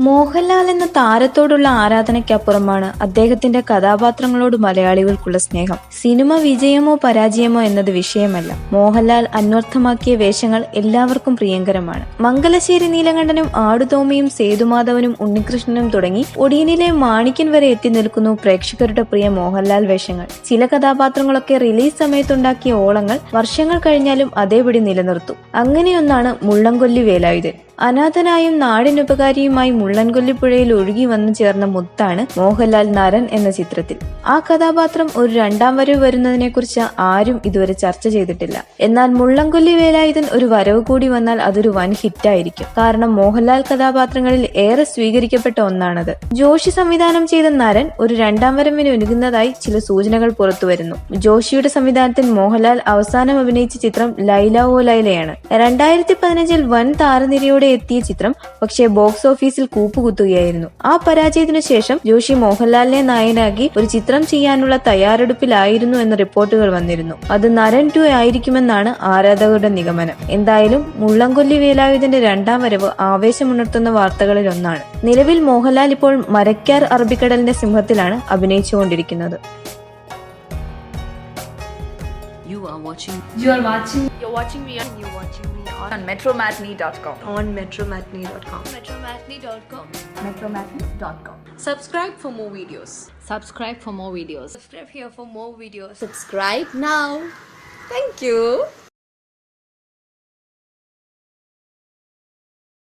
മോഹൻലാൽ എന്ന താരത്തോടുള്ള ആരാധനയ്ക്കപ്പുറമാണ് അദ്ദേഹത്തിന്റെ കഥാപാത്രങ്ങളോട് മലയാളികൾക്കുള്ള സ്നേഹം. സിനിമ വിജയമോ പരാജയമോ എന്നത് വിഷയമല്ല. മോഹൻലാൽ അന്വർത്ഥമാക്കിയ വേഷങ്ങൾ എല്ലാവർക്കും പ്രിയങ്കരമാണ്. മംഗലശ്ശേരി നീലകണ്ഠനും ആടുതോമയും സേതുമാധവനും ഉണ്ണികൃഷ്ണനും തുടങ്ങി ഒടിയനിലെ മാണിക്യൻ വരെ എത്തി നിൽക്കുന്നു പ്രേക്ഷകരുടെ പ്രിയ മോഹൻലാൽ വേഷങ്ങൾ. ചില കഥാപാത്രങ്ങളൊക്കെ റിലീസ് സമയത്തുണ്ടാക്കിയ ഓളങ്ങൾ വർഷങ്ങൾ കഴിഞ്ഞാലും അതേപടി നിലനിർത്തും. അങ്ങനെയൊന്നാണ് മുള്ളംകൊല്ലി വേലായുധൻ. അനാഥനായും നാടിനുപകാരിയുമായി മുള്ളൻകൊല്ലിപ്പുഴയിൽ ഒഴുകി വന്നു ചേർന്ന മുത്താണ് മോഹൻലാൽ നരൻ എന്ന ചിത്രത്തിൽ. ആ കഥാപാത്രം ഒരു രണ്ടാം വരവ് വരുന്നതിനെക്കുറിച്ച് ആരും ഇതുവരെ ചർച്ച ചെയ്തിട്ടില്ല. എന്നാൽ മുള്ളംകൊല്ലി വേലായുധൻ ഒരു വരവ് കൂടി വന്നാൽ അതൊരു വൻ ഹിറ്റായിരിക്കും. കാരണം മോഹൻലാൽ കഥാപാത്രങ്ങളിൽ ഏറെ സ്വീകരിക്കപ്പെട്ട ഒന്നാണത്. ജോഷി സംവിധാനം ചെയ്ത നരൻ ഒരു രണ്ടാം വരവിന് ഒരുങ്ങുന്നതായി ചില സൂചനകൾ പുറത്തുവരുന്നു. ജോഷിയുടെ സംവിധാനത്തിൽ മോഹൻലാൽ അവസാനം അഭിനയിച്ച ചിത്രം ലൈല ഓ ലൈലയാണ്. 2015 വൻ താരനിരയോടെ എത്തിയ ചിത്രം പക്ഷേ ബോക്സ് ഓഫീസിൽ കൂപ്പുകുത്തുകയായിരുന്നു. ആ പരാജയത്തിനു ശേഷം ജോഷി മോഹൻലാലിനെ നായകനാക്കി ഒരു ചിത്രം ചെയ്യാനുള്ള തയ്യാറെടുപ്പിലായിരുന്നു എന്ന റിപ്പോർട്ടുകൾ വന്നിരുന്നു. അത് നരൻ 2 ആയിരിക്കുമെന്നാണ് ആരാധകരുടെ നിഗമനം. എന്തായാലും മുള്ളംകൊല്ലി വേലായുധന്റെ രണ്ടാം വരവ് ആവേശമുണർത്തുന്ന വാർത്തകളിൽ ഒന്നാണ്. നിലവിൽ മോഹൻലാൽ ഇപ്പോൾ മരക്കാർ അറബിക്കടലിന്റെ സിംഹത്തിലാണ് അഭിനയിച്ചുകൊണ്ടിരിക്കുന്നത്. You're watching me on metromatney.com. metromatney.com. Subscribe for more videos. subscribe for more videos. Subscribe here for more videos. Subscribe now. Thank you.